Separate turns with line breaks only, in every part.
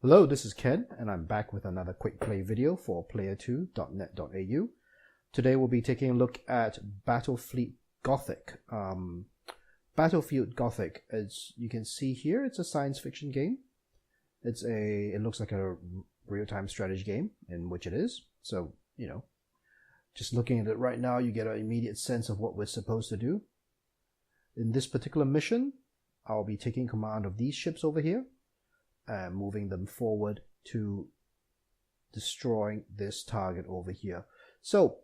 Hello, this is Ken, and I'm back with another quick play video for player2.net.au. Today we'll be taking a look at Battlefleet Gothic. Battlefield Gothic, as you can see here, it's a science fiction game. It looks like a real-time strategy game, in which it is. So, just looking at it right now, you get an immediate sense of what we're supposed to do. In this particular mission, I'll be taking command of these ships over here and moving them forward to destroying this target over here. So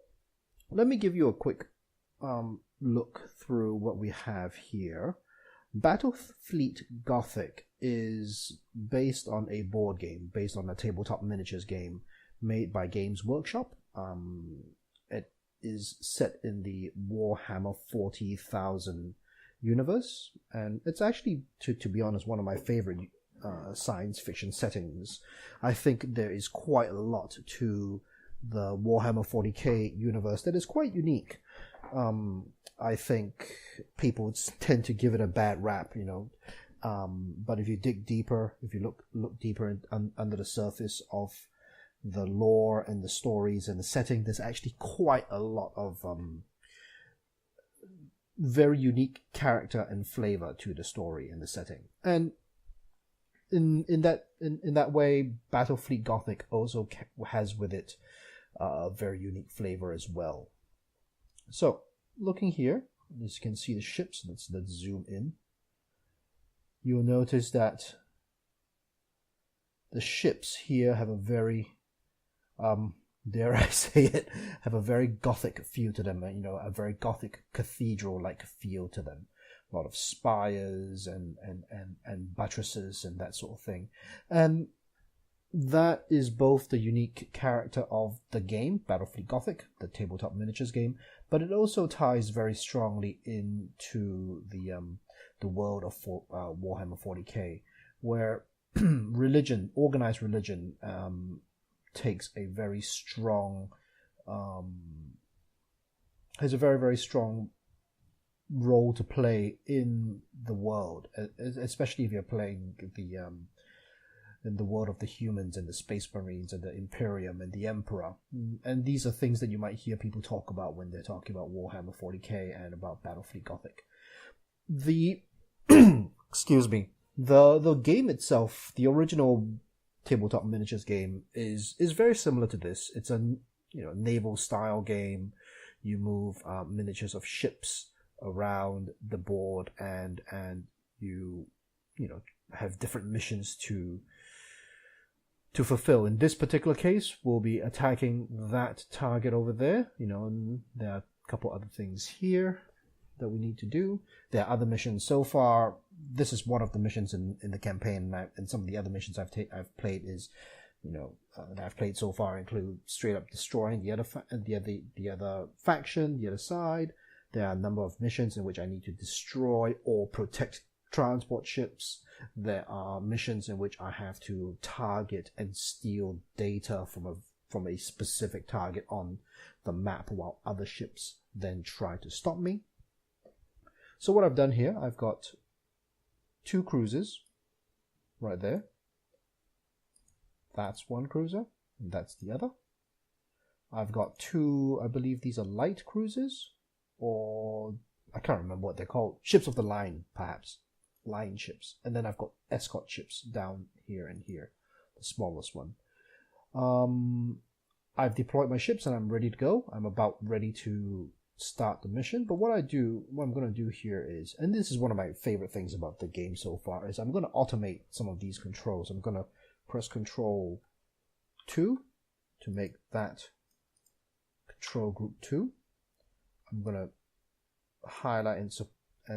let me give you a quick look through what we have here. Battlefleet Gothic is based on a board game, based on a tabletop miniatures game made by Games Workshop. It is set in the Warhammer 40,000 universe, and it's actually, to be honest, one of my favorite science fiction settings. I think there is quite a lot to the Warhammer 40k universe that is quite unique. I think people tend to give it a bad rap, but if you dig deeper, if you look deeper under the surface of the lore and the stories and the setting, there's actually quite a lot of very unique character and flavor to the story and the setting. And in that way, Battlefleet Gothic also has with it a very unique flavor as well. So, looking here, as you can see the ships, let's zoom in. You'll notice that the ships here have a very, dare I say it, have a very Gothic feel to them, a very Gothic cathedral-like feel to them. A lot of spires and buttresses and that sort of thing. And that is both the unique character of the game, Battlefleet Gothic, the tabletop miniatures game, but it also ties very strongly into the world of Warhammer 40k, where organized religion, takes a very strong, has a very, very strong role to play in the world, especially if you're playing in the world of the humans and the Space Marines and the Imperium and the Emperor. And these are things that you might hear people talk about when they're talking about Warhammer 40k and about Battlefleet Gothic. The excuse me, the game itself, the original tabletop miniatures game, is very similar to this. It's a naval-style game. You move miniatures of ships around the board, and you have different missions to fulfill. In this particular case, we'll be attacking that target over there, and there are a couple other things here that we need to do. There are other missions. So far, this is one of the missions in the campaign, and some of the other missions I've played is, that I've played so far include straight up destroying the other faction, the other side. There are a number of missions in which I need to destroy or protect transport ships. There are missions in which I have to target and steal data from a specific target on the map, while other ships then try to stop me. So what I've done here, I've got 2 cruisers right there. That's one cruiser, and that's the other. I've got 2, I believe these are light cruisers, or I can't remember what they're called. Ships of the line, perhaps. Line ships. And then I've got escort ships down here and here, the smallest one. I've deployed my ships and I'm ready to go. I'm about ready to start the mission. But what I'm going to do here is, and this is one of my favorite things about the game so far, is I'm going to automate some of these controls. I'm going to press Control 2 to make that Control Group 2. I'm going to highlight and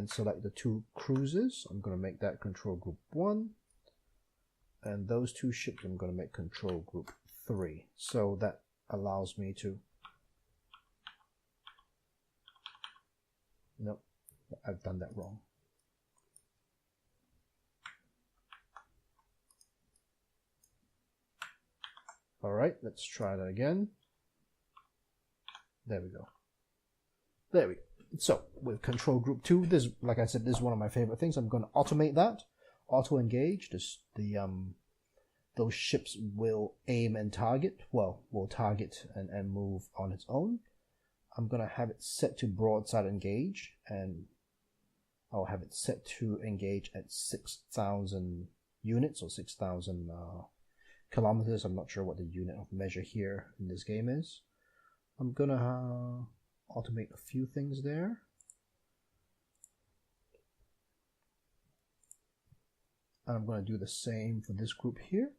select the 2 cruisers. I'm going to make that Control Group 1. And those 2 ships I'm going to make Control Group 3. So that allows me to... Nope, I've done that wrong. Alright, let's try that again. There we go. There we go. So, with Control Group 2, this, like I said, this is one of my favorite things. I'm going to automate that. Auto-engage, the those ships will aim and target. Well, will target and move on its own. I'm going to have it set to broadside engage, and I'll have it set to engage at 6,000 units or 6,000 kilometers. I'm not sure what the unit of measure here in this game is. I'm going to automate a few things there. And I'm going to do the same for this group here.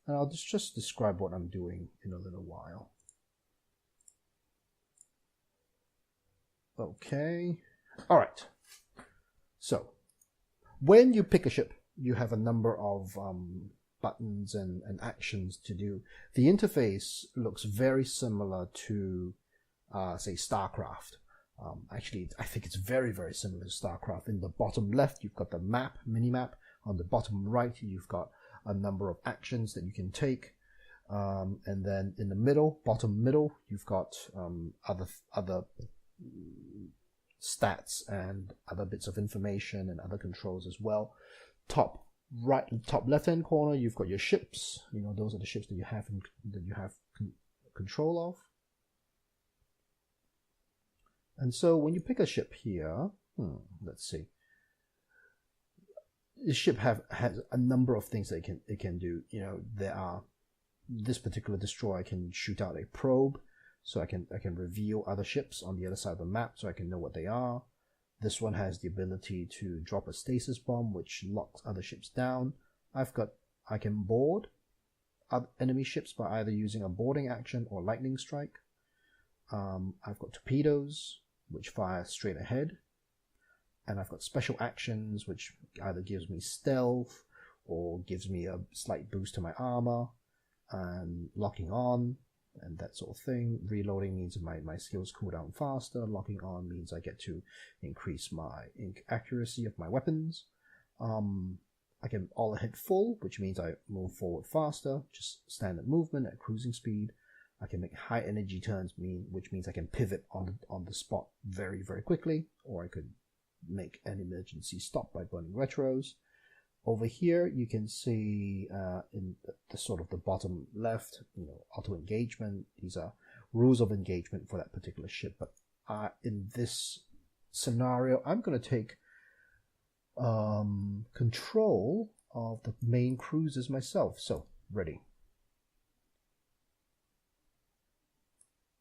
And I'll just describe what I'm doing in a little while. Okay. All right. So, when you pick a ship, you have a number of buttons and actions to do. The interface looks very similar to, say, StarCraft. Actually, I think it's very, very similar to StarCraft. In the bottom left, you've got the map, mini-map. On the bottom right, you've got a number of actions that you can take. And then in the middle, bottom middle, you've got other stats and other bits of information and other controls as well. Top right, top left-hand corner, you've got your ships. You know, those are the ships that you have control of. And so when you pick a ship here, let's see. This ship has a number of things that it can do. You know, this particular destroyer can shoot out a probe, so I can reveal other ships on the other side of the map, so I can know what they are. This one has the ability to drop a stasis bomb, which locks other ships down. I can board enemy ships by either using a boarding action or lightning strike. I've got torpedoes, which fire straight ahead. And I've got special actions, which either gives me stealth or gives me a slight boost to my armor, and locking on and that sort of thing. Reloading means my skills cool down faster. Locking on means I get to increase my accuracy of my weapons. I can all hit full, which means I move forward faster, just standard movement at cruising speed. I can make high energy turns, which means I can pivot on the spot very, very quickly, or I could make an emergency stop by burning retros. Over here, you can see in the sort of the bottom left, you know, auto engagement. These are rules of engagement for that particular ship. But in this scenario, I'm going to take control of the main cruisers myself. So, ready.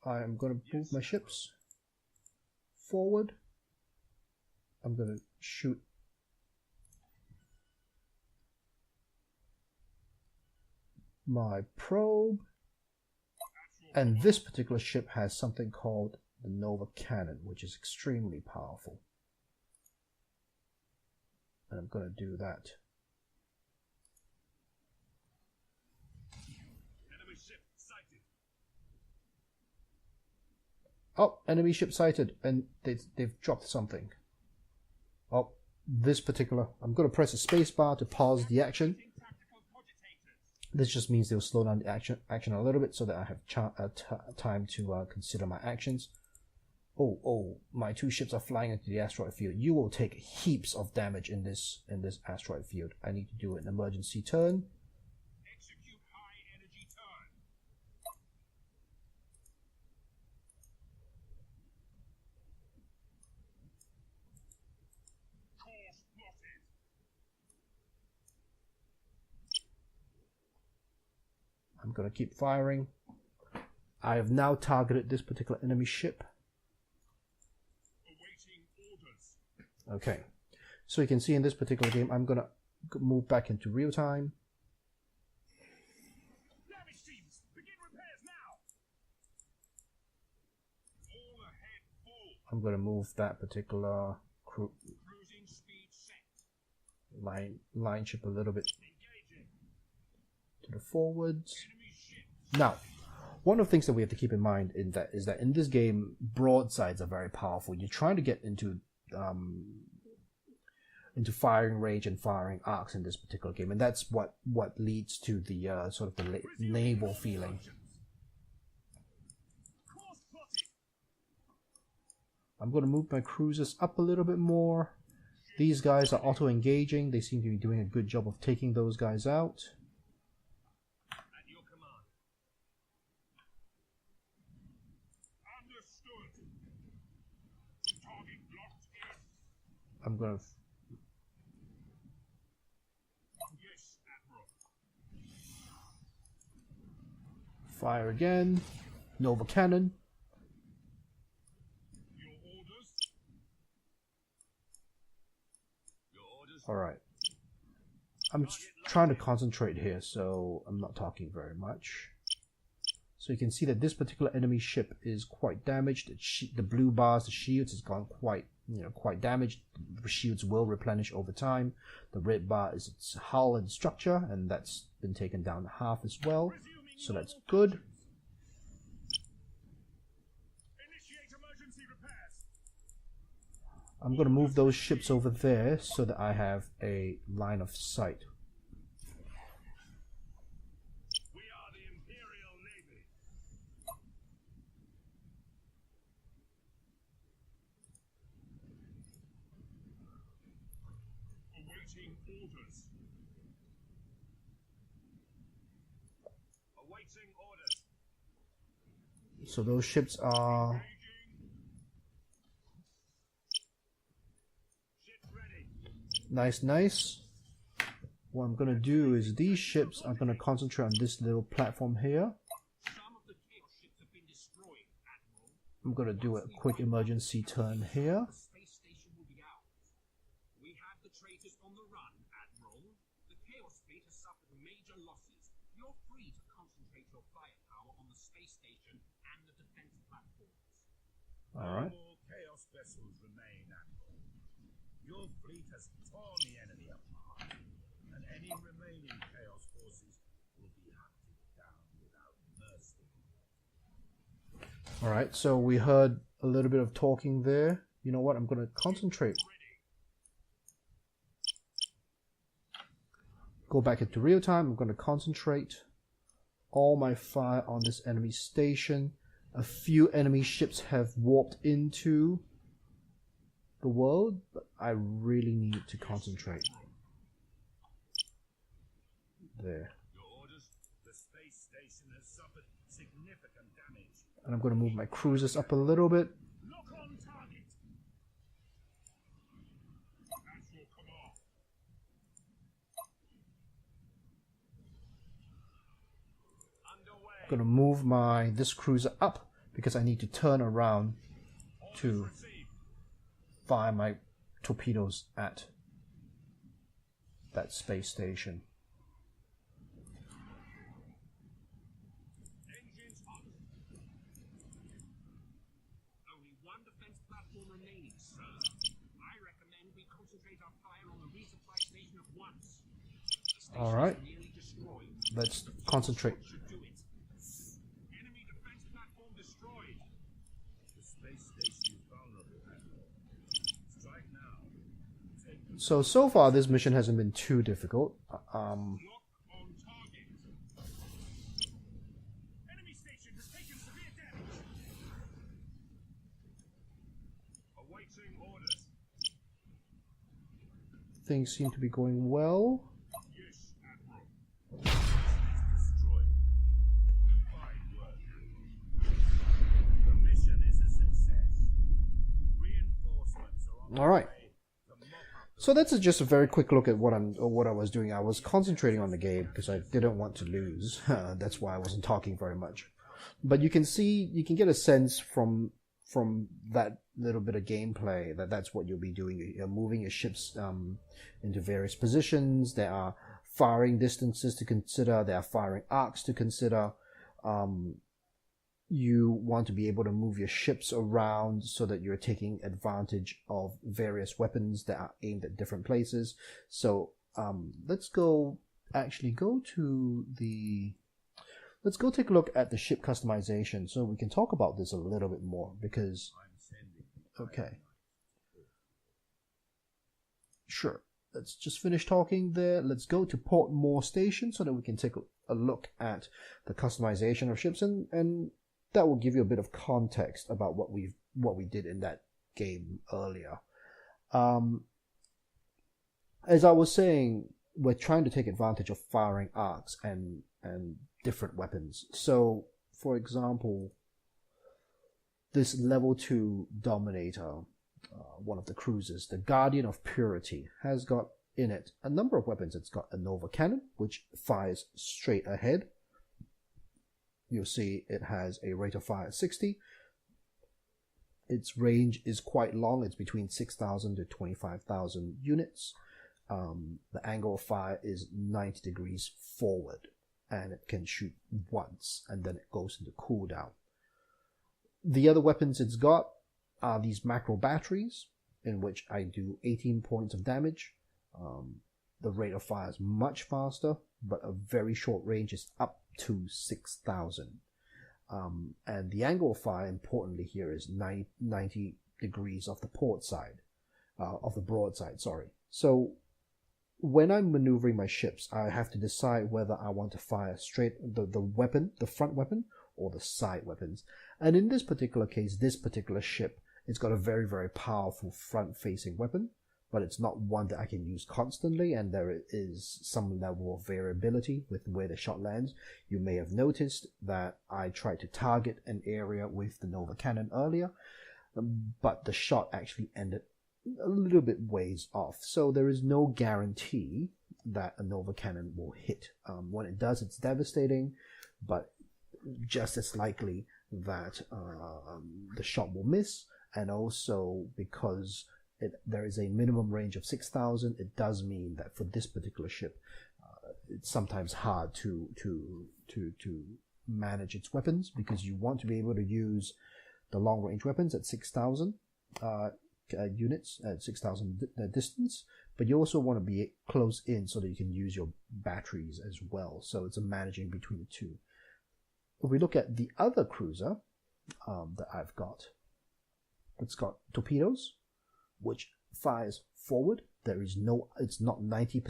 I'm going to move my ships forward. I'm going to shoot my probe, and this particular ship has something called the Nova Cannon, which is extremely powerful, and I'm going to do that. Enemy ship sighted. Oh, enemy ship sighted, and they've dropped something. Oh, this particular, I'm going to press a space bar to pause the action. This just means they'll slow down the action a little bit so that I have time to consider my actions. Oh, my two ships are flying into the asteroid field. You will take heaps of damage in this asteroid field. I need to do an emergency turn. Execute high energy turn. Course plotted. I'm going to keep firing. I have now targeted this particular enemy ship. Awaiting orders. Okay, so you can see in this particular game, I'm going to move back into real time. Damage teams, begin repairs now. All ahead full. I'm going to move that particular cruising speed set. Line ship a little bit to the forwards. Now, one of the things that we have to keep in mind is that in this game, broadsides are very powerful. You're trying to get into firing range and firing arcs in this particular game, and that's what leads to the sort of the naval feeling. I'm going to move my cruisers up a little bit more. These guys are auto-engaging. They seem to be doing a good job of taking those guys out. I'm gonna fire again. Nova cannon. Alright. I'm trying to concentrate here, so I'm not talking very much. So you can see that this particular enemy ship is quite damaged. The blue bars, the shields, has gone quite damaged. The shields will replenish over time. The red bar is its hull and structure, and that's been taken down half as well. So that's good. I'm going to move those ships over there so that I have a line of sight.
We are the Imperial Navy. Awaiting orders. Awaiting orders.
So those ships are... Nice. What I'm going to do is these ships are going to concentrate on this little platform here. I'm going to do a quick emergency turn here.
We have the traitors on the run, Admiral. The Chaos Fleet has suffered major losses. You're free to concentrate your firepower on the space station and the defense platforms.
Alright.
All Chaos vessels remain, Admiral. Your fleet has torn the enemy apart, and any remaining Chaos forces will be hunted down without mercy.
Alright, so we heard a little bit of talking there. You know what? I'm going to concentrate. Go back into real time. I'm going to concentrate all my fire on this enemy station. A few enemy ships have warped into the world, but I really need to concentrate. There. And I'm going to move my cruisers up a little bit. I'm going to move this cruiser up because I need to turn around to fire my torpedoes at that space station.
Engines up. Only one defense platform remaining, sir. I recommend we concentrate our fire on the resupply station at once.
All right. Let's concentrate.
Enemy defense platform destroyed. The space station is vulnerable. Strike now.
So far this mission hasn't been too difficult.
Lock on target. Enemy station has taken severe damage. Awaiting orders.
Things seem to be going well.
Yes, Admiral. Destroyed. Fine work. The mission is a success. Reinforcements are on
All right.
the way.
So that's just a very quick look at what I was doing. I was concentrating on the game because I didn't want to lose. That's why I wasn't talking very much. But you can get a sense from that little bit of gameplay that's what you'll be doing. You're moving your ships into various positions. There are firing distances to consider. There are firing arcs to consider. You want to be able to move your ships around so that you're taking advantage of various weapons that are aimed at different places. So let's go take a look at the ship customization so we can talk about this a little bit more because okay, sure, let's just finish talking there. Let's go to Portmore Station so that we can take a look at the customization of ships, and that will give you a bit of context about what we did in that game earlier. As I was saying, we're trying to take advantage of firing arcs and different weapons. So, for example, this level 2 Dominator one of the cruisers, the Guardian of Purity, has got in it a number of weapons. It's got a Nova cannon, which fires straight ahead. You'll see it has a rate of fire 60. Its range is quite long. It's between 6,000 to 25,000 units. The angle of fire is 90 degrees forward, and it can shoot once, and then it goes into cooldown. The other weapons it's got are these macro batteries, in which I do 18 points of damage. The rate of fire is much faster, but a very short range is up to 6,000. And the angle of fire, importantly here, is 90 degrees off the port side, of the broadside, sorry. So when I'm maneuvering my ships, I have to decide whether I want to fire straight the weapon, the front weapon, or the side weapons. And in this particular case, this particular ship, it's got a very, very powerful front-facing weapon, but it's not one that I can use constantly, and there is some level of variability with where the shot lands. You may have noticed that I tried to target an area with the Nova cannon earlier, but the shot actually ended a little bit ways off, so there is no guarantee that a Nova cannon will hit. When it does, it's devastating, but just as likely that the shot will miss. And also, because there is a minimum range of 6,000, it does mean that for this particular ship, it's sometimes hard to manage its weapons, because you want to be able to use the long range weapons at 6,000 units at 6,000 distance, but you also want to be close in so that you can use your batteries as well. So it's a managing between the two. If we look at the other cruiser that I've got, it's got torpedoes, which fires forward. There is no, it's not 90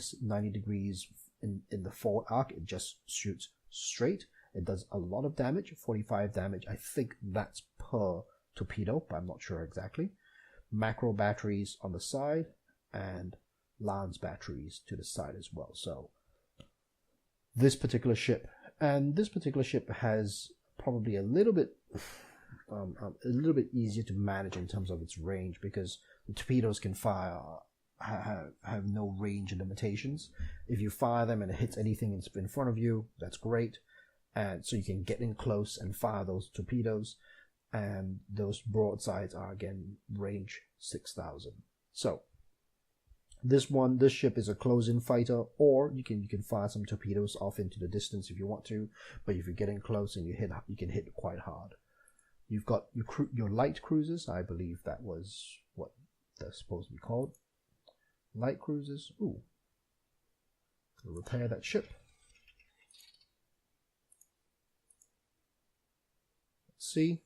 degrees in the forward arc. It just shoots straight. It does a lot of damage, 45 damage. I think that's per torpedo, but I'm not sure exactly. Macro batteries on the side and lance batteries to the side as well. So this particular ship, and this particular ship has probably a little bit easier to manage in terms of its range, because the torpedoes can fire have no range limitations. If you fire them and it hits anything in front of you, that's great, and so you can get in close and fire those torpedoes. And those broadsides are again range 6,000. So this ship is a close-in fighter, or you can fire some torpedoes off into the distance if you want to. But if you're getting close and you can hit quite hard. You've got your light cruisers. I believe that was what they're supposed to be called. Light cruisers. Ooh. We'll repair that ship. Let's see.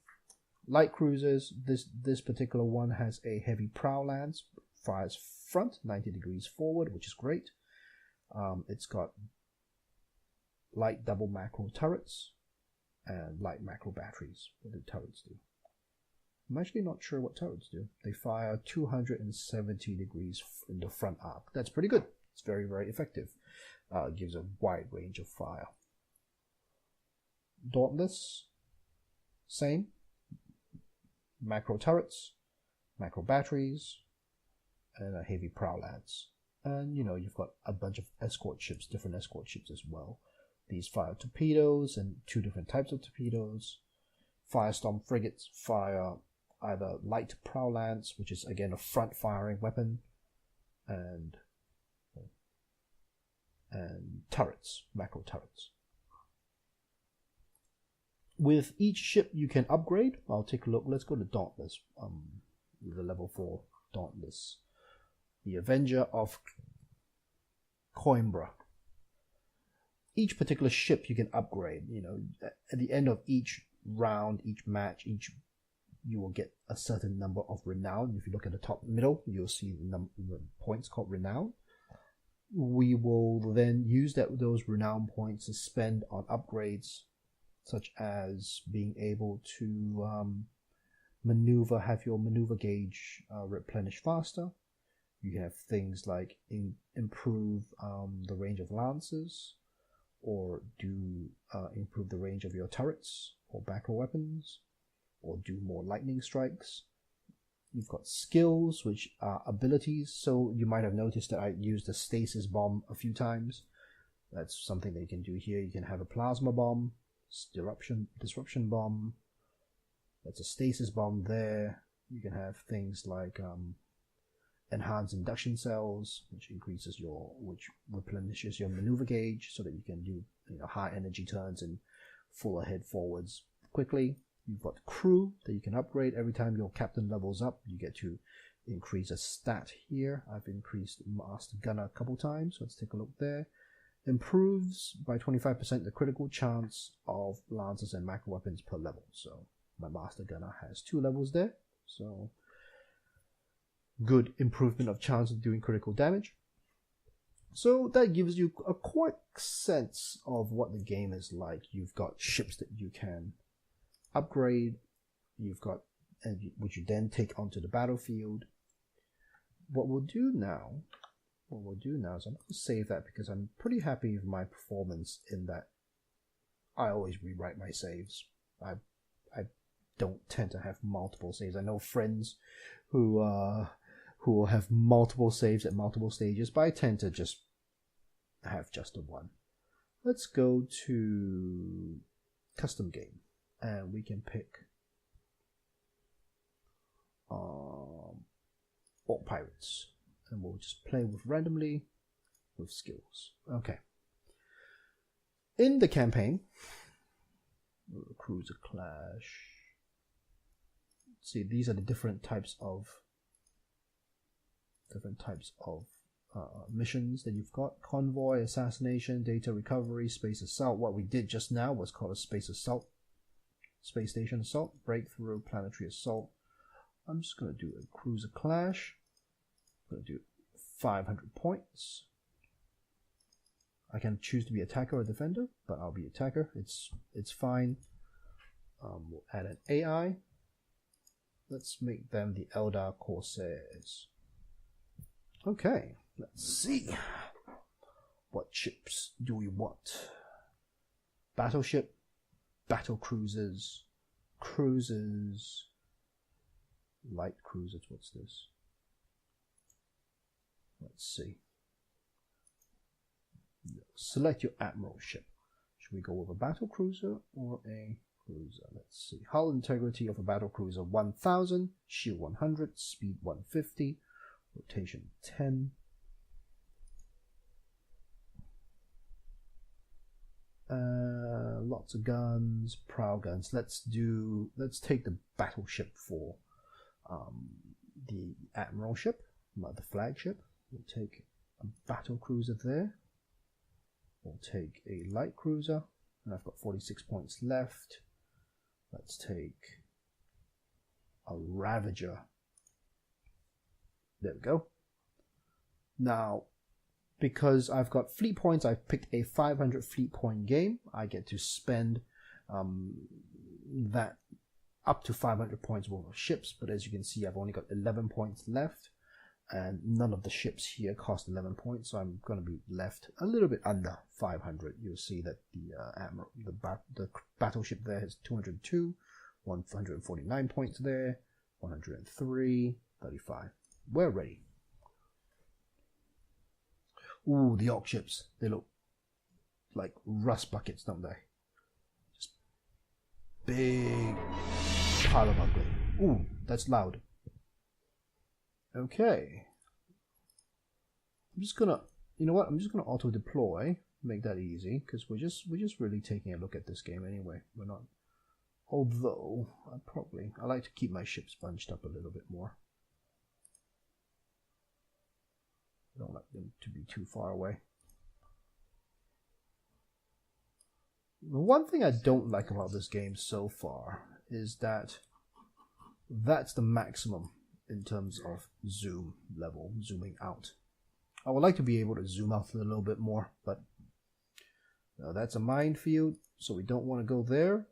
Light cruisers. This particular one has a heavy prow lance. Fires front 90 degrees forward, which is great. It's got light double macro turrets and light macro batteries. What do turrets do? I'm actually not sure what turrets do. They fire 270 degrees in the front arc. That's pretty good. It's very, very effective. It gives a wide range of fire. Dauntless, same. Macro turrets, macro batteries, and a heavy prow lance. And you've got a bunch of escort ships, different escort ships as well. These fire torpedoes and two different types of torpedoes. Firestorm frigates fire either light prow lance, which is again a front firing weapon, and turrets, macro turrets. With each ship you can upgrade. I'll take a look. Let's go to Dauntless. The level 4 Dauntless. The Avenger of Coimbra. Each particular ship you can upgrade. At the end of each round, each match, you will get a certain number of renown. If you look at the top middle, you'll see the points called renown. We will then use those renown points to spend on upgrades, such as being able to have your maneuver gauge replenish faster. You can have things like improve the range of lances, or improve the range of your turrets or battle weapons, or do more lightning strikes. You've got skills, which are abilities. So you might have noticed that I used the stasis bomb a few times. That's something that you can do here. You can have a plasma bomb, disruption bomb. That's a stasis bomb there. You can have things like enhanced induction cells, which replenishes your maneuver gauge so that you can do high energy turns and full ahead forwards quickly. You've got crew that you can upgrade every time your captain levels up. You get to increase a stat here. I've increased master gunner a couple times. So let's take a look there. Improves by 25% the critical chance of lancers and macro weapons per level. So my master gunner has 2 levels there. So good improvement of chance of doing critical damage. So that gives you a quick sense of what the game is like. You've got ships that you can upgrade, which you then take onto the battlefield. What we'll do now is I'm going to save that because I'm pretty happy with my performance in that I always rewrite my saves. I don't tend to have multiple saves. I know friends who will have multiple saves at multiple stages, but I tend to just have just the one. Let's go to custom game, and we can pick Orc Pirates, and we'll just play with randomly with skills. Okay. In the campaign, Cruiser Clash. See, these are the different types of missions that you've got. Convoy, assassination, data recovery, space assault. What we did just now was called a space assault. Space station assault, breakthrough, planetary assault. I'm just going to do a cruiser clash. I'm going to do 500 points. I can choose to be attacker or defender, but I'll be attacker. It's fine. We'll add an AI. Let's make them the Eldar Corsairs. Okay, let's see. What ships do we want? Battleship, battle cruisers, cruisers, light cruisers. What's this? Let's see. Select your admiral ship. Should we go with a battle cruiser or a cruiser? Let's see. Hull integrity of a battle cruiser 1000, shield 100, speed 150, rotation 10. Lots of guns, prow guns. Let's take the battleship for the admiral ship, the flagship. We'll take a battle cruiser there. We'll take a light cruiser, and I've got 46 points left. Let's take a Ravager. There we go. Now, because I've got fleet points, I've picked a 500 fleet point game. I get to spend that up to 500 points worth of ships, but as you can see, I've only got 11 points left, and none of the ships here cost 11 points, so I'm going to be left a little bit under 500. You'll see that the battleship there has 202, 149 points there, 103, 35. We're ready. Ooh, the Orc ships. They look like rust buckets, don't they? Just big pile of ugly. Ooh, that's loud. Okay. I'm just gonna, you know what? I'm just gonna auto deploy, make that easy, because we're just really taking a look at this game anyway. We're not. Although I like to keep my ships bunched up a little bit more. I don't like them to be too far away. The one thing I don't like about this game so far is that that's the maximum in terms of zoom level, zooming out. I would like to be able to zoom out a little bit more, but that's a minefield, so we don't want to go there.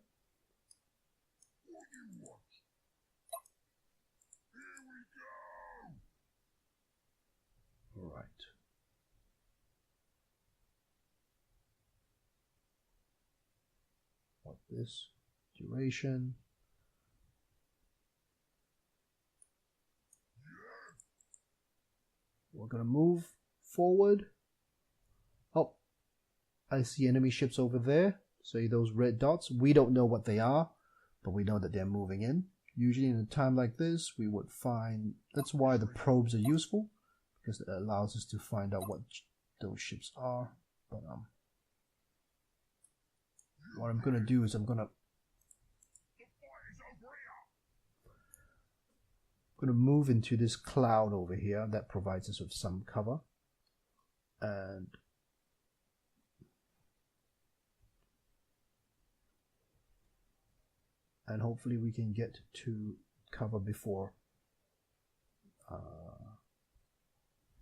All right. What this duration? we're gonna move forward. Oh, I see enemy ships over there. See those red dots? We don't know what they are, but we know that they're moving in. Usually in a time like this, we would find... That's why the probes are useful, because it allows us to find out what those ships are. But what I'm gonna do is I'm gonna move into this cloud over here that provides us with some cover, and hopefully we can get to cover before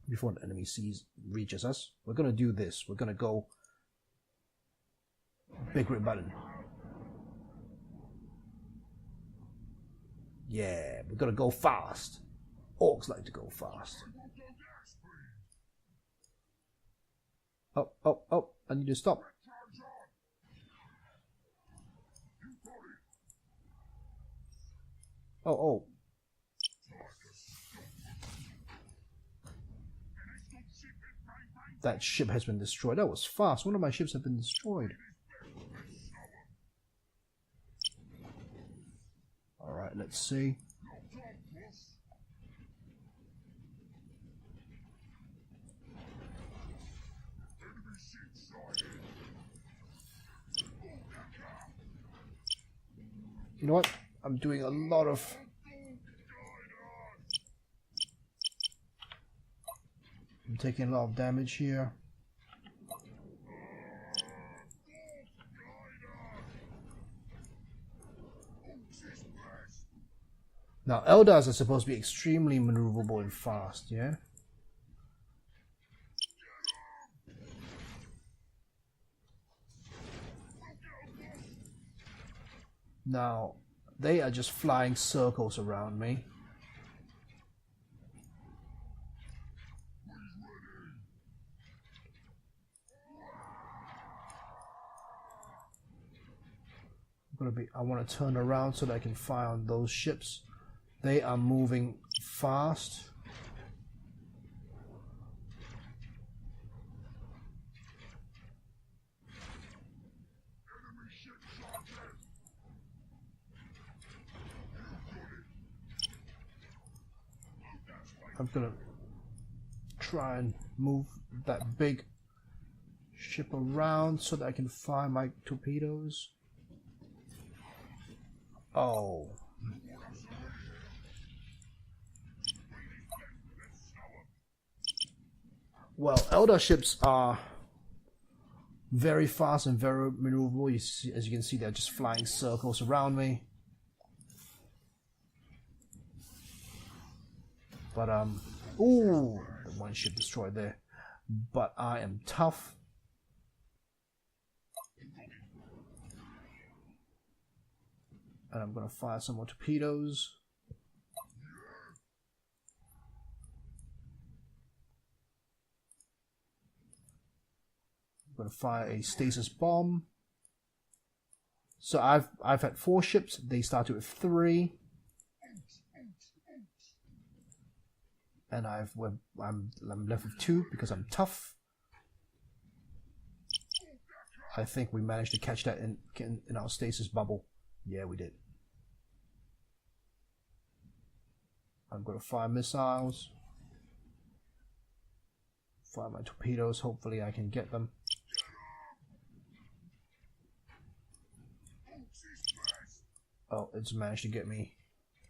the enemy reaches us. We're gonna do this. We're gonna go big red button. Yeah, we're gonna go fast. Orcs like to go fast. Oh, oh, oh, I need to stop. Oh, oh. That ship has been destroyed. That was fast. One of my ships have been destroyed. Alright, let's see. You know what? I'm doing a lot of... I'm taking a lot of damage here. Now, Eldars are supposed to be extremely maneuverable and fast, yeah? Now, they are just flying circles around me. I want to turn around so that I can fire on those ships. They are moving fast. I'm gonna try and move that big ship around so that I can fire my torpedoes. Oh. Well, Eldar ships are very fast and very maneuverable. You see, as you can see, they're just flying circles around me. But ooh, the one ship destroyed there. But I am tough. And I'm gonna fire some more torpedoes. I'm gonna fire a stasis bomb. So I've had 4 ships. They started with 3, and I'm left with 2 because I'm tough. I think we managed to catch that in our stasis bubble. Yeah, we did. I'm gonna fire missiles. Fire my torpedoes. Hopefully I can get them. Oh, it's managed to get me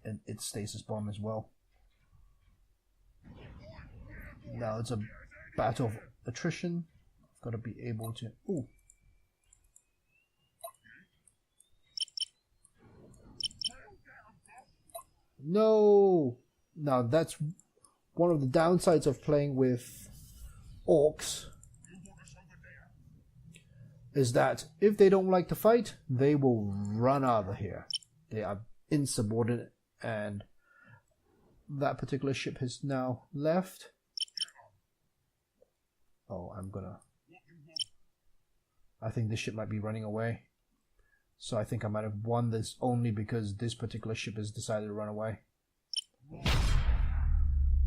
in its stasis bomb as well. Now it's a battle of attrition. I've got to be able to... Ooh. No! Now that's one of the downsides of playing with orcs, is that if they don't like to fight, they will run out of here. They are insubordinate, and that particular ship has now left. Oh, I think this ship might be running away. So I think I might have won this only because this particular ship has decided to run away.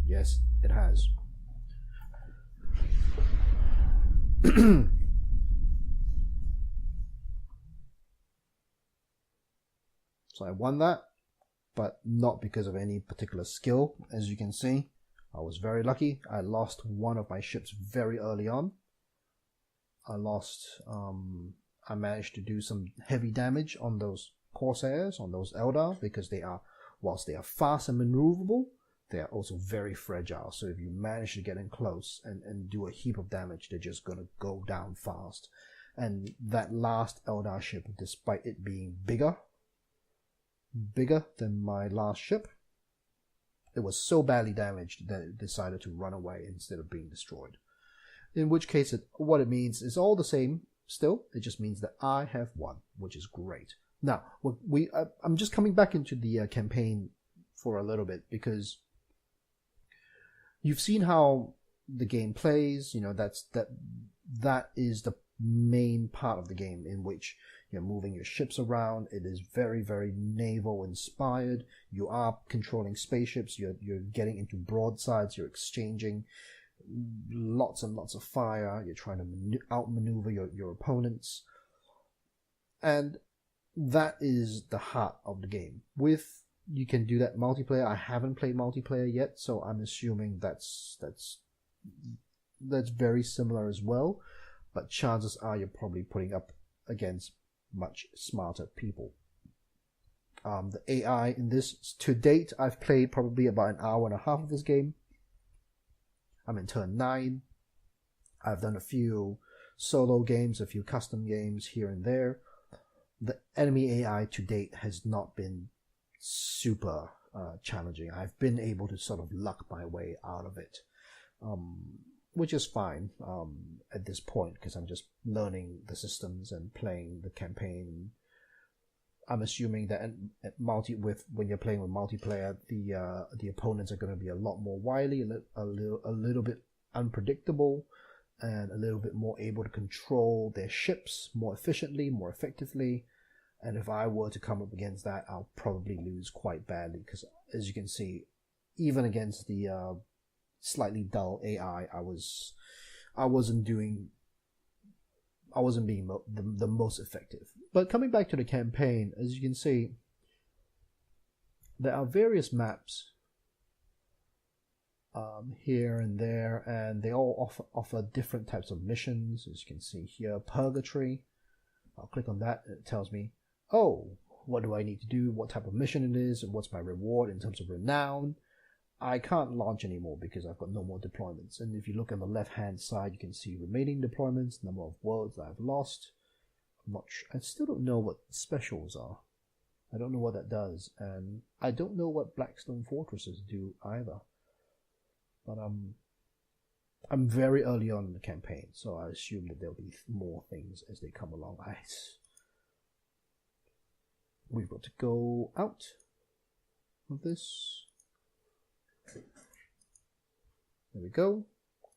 Yes, it has. So I won that, but not because of any particular skill. As you can see, I was very lucky. I lost one of my ships very early on. I managed to do some heavy damage on those Corsairs, on those Eldar, because they are, whilst they are fast and maneuverable, they are also very fragile. So if you manage to get in close and do a heap of damage, they're just going to go down fast. And that last Eldar ship, despite it being bigger than my last ship, it was so badly damaged that it decided to run away instead of being destroyed. In which case, what it means is all the same still. It just means that I have won, which is great. Now, I'm just coming back into the campaign for a little bit, because you've seen how the game plays. You know, that is the main part of the game, in which you're moving your ships around. It is very, very naval inspired. You are controlling spaceships. You're getting into broadsides. You're exchanging lots and lots of fire. You're trying to outmaneuver your opponents, and that is the heart of the game. You can do that multiplayer. I haven't played multiplayer yet, so I'm assuming that's very similar as well. But chances are you're probably putting up against much smarter people. The AI in this, to date, I've played probably about an hour and a half of this game. I'm in turn 9. I've done a few solo games, a few custom games here and there. The enemy AI to date has not been super challenging. I've been able to sort of luck my way out of it, which is fine at this point, because I'm just learning the systems and playing the campaign. I'm assuming that when you're playing with multiplayer, the opponents are going to be a lot more wily, a little bit unpredictable, and a little bit more able to control their ships more efficiently, more effectively. And if I were to come up against that, I'll probably lose quite badly, because as you can see, even against the slightly dull AI, I wasn't being the most effective. But coming back to the campaign, as you can see, there are various maps here and there, and they all offer different types of missions. As you can see here, Purgatory. I'll click on that, and it tells me, oh, what do I need to do, what type of mission it is, and what's my reward in terms of renown. I can't launch anymore because I've got no more deployments. And if you look on the left-hand side, you can see remaining deployments, number of worlds that I've lost. I still don't know what specials are. I don't know what that does, and I don't know what Blackstone Fortresses do either. But I'm very early on in the campaign, so I assume that there'll be more things as they come along. We've got to go out of this. There we go.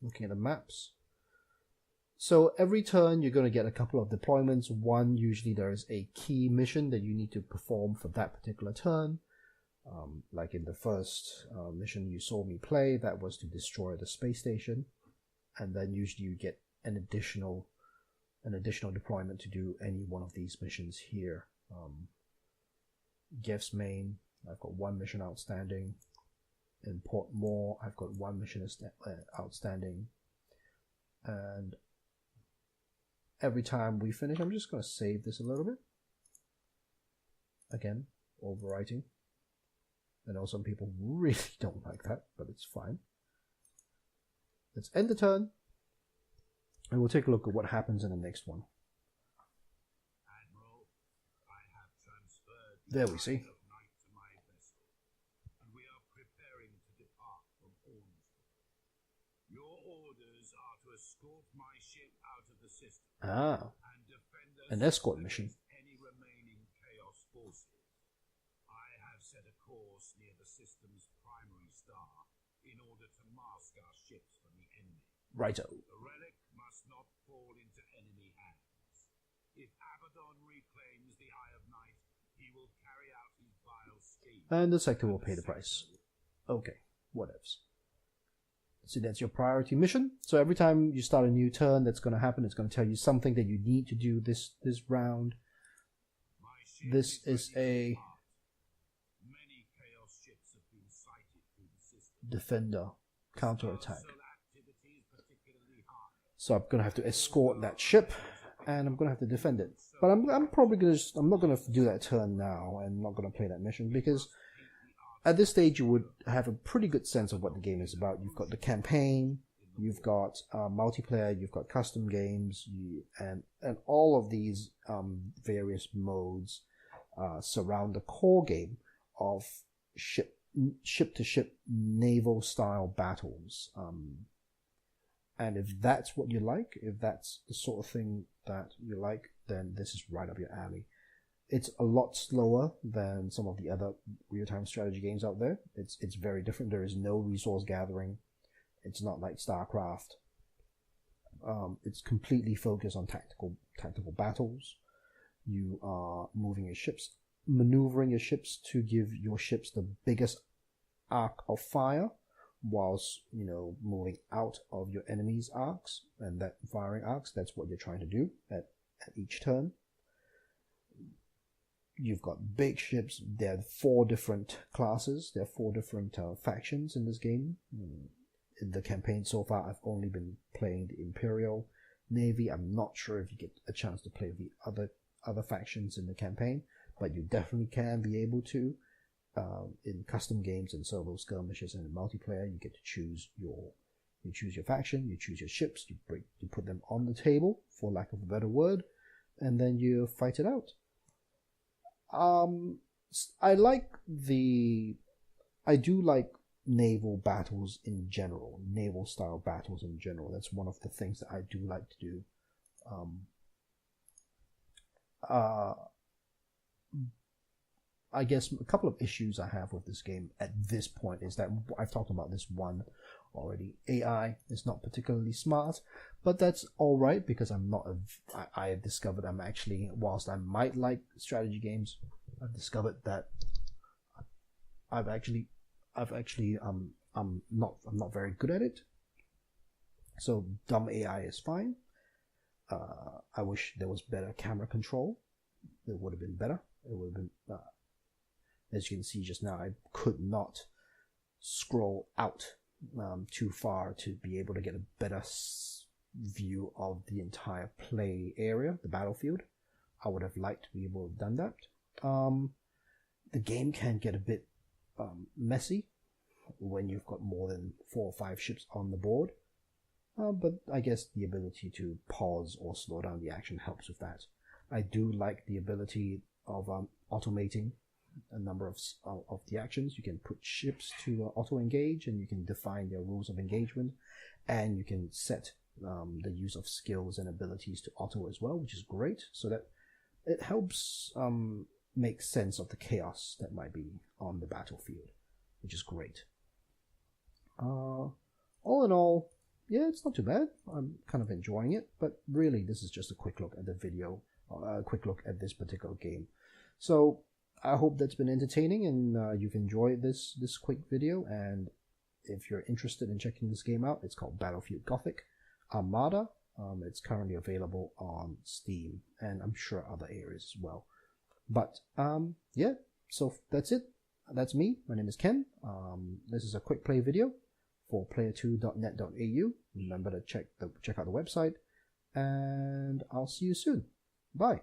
Looking at the maps. So every turn you're going to get a couple of deployments. One, usually there is a key mission that you need to perform for that particular turn. Like in the first mission you saw me play, that was to destroy the space station. And then usually you get an additional deployment to do any one of these missions here. Gifts main, I've got one mission outstanding. In Port Moore, I've got one mission outstanding. And every time we finish, I'm just going to save this a little bit. Again, overwriting. I know some people really don't like that, but it's fine. Let's end the turn, and we'll take a look at what happens in the next one.
Admiral, I have transferred
There we see.
of night to my vessel, and we are preparing to depart from Ormsby. Your orders are to escort my ship out of the system and defend us
An escort mission.
against any remaining Chaos forces. I have set a course near the system's primary star in order to mask our ships from the enemy.
Righto.
The relic must not fall into enemy hands. If Abaddon reclaims the Eye of Night, he will carry out his vile scheme.
And the sector will pay the price. Okay, whatevs. So that's your priority mission. So every time you start a new turn, that's going to happen. It's going to tell you something that you need to do this round. This is a defender counterattack. So I'm going to have to escort that ship, and I'm going to have to defend it. But I'm probably going to I'm not going to do that turn now, and not going to play that mission, because at this stage you would have a pretty good sense of what the game is about. You've got the campaign, you've got multiplayer, you've got custom games, and all of these various modes surround the core game of ship-to-ship naval-style battles. And if that's what you like, if that's the sort of thing that you like, then this is right up your alley. It's a lot slower than some of the other real-time strategy games out there. It's very different. There is no resource gathering. It's not like StarCraft. It's completely focused on tactical battles. You are moving your ships, maneuvering your ships to give your ships the biggest arc of fire, whilst, you know, moving out of your enemy's arcs and that firing arcs. That's what you're trying to do at each turn. You've got big ships. There are 4 different classes. There are 4 different factions in this game. In the campaign so far, I've only been playing the Imperial Navy. I'm not sure if you get a chance to play the other factions in the campaign, but you definitely can be able to. In custom games and solo skirmishes and in multiplayer, you get to choose your faction, you choose your ships, you put them on the table, for lack of a better word, and then you fight it out. I do like naval battles in general, naval style battles in general. That's one of the things that I do like to do. I guess a couple of issues I have with this game at this point is that I've talked about this one already. AI is not particularly smart, but that's all right, because I have discovered I'm actually, whilst I might like strategy games, I've discovered that I'm not very good at it. So dumb AI is fine. I wish there was better camera control. It would have been better. It would have been. As you can see just now, I could not scroll out too far to be able to get a better view of the entire play area, the battlefield. I would have liked to be able to have done that. The game can get a bit messy when you've got more than 4 or 5 ships on the board. But I guess the ability to pause or slow down the action helps with that. I do like the ability of automating a number of the actions. You can put ships to auto-engage, and you can define their rules of engagement, and you can set the use of skills and abilities to auto as well, which is great, so that it helps make sense of the chaos that might be on the battlefield, which is great. All in all, yeah, it's not too bad. I'm kind of enjoying it, but really this is just a quick look at the video, a quick look at this particular game. So I hope that's been entertaining and you've enjoyed this quick video. And if you're interested in checking this game out, it's called Battlefleet Gothic Armada. It's currently available on Steam and I'm sure other areas as well. But yeah, so that's it. That's me. My name is Ken. This is a quick play video for player2.net.au. Remember to check out the website, and I'll see you soon. Bye.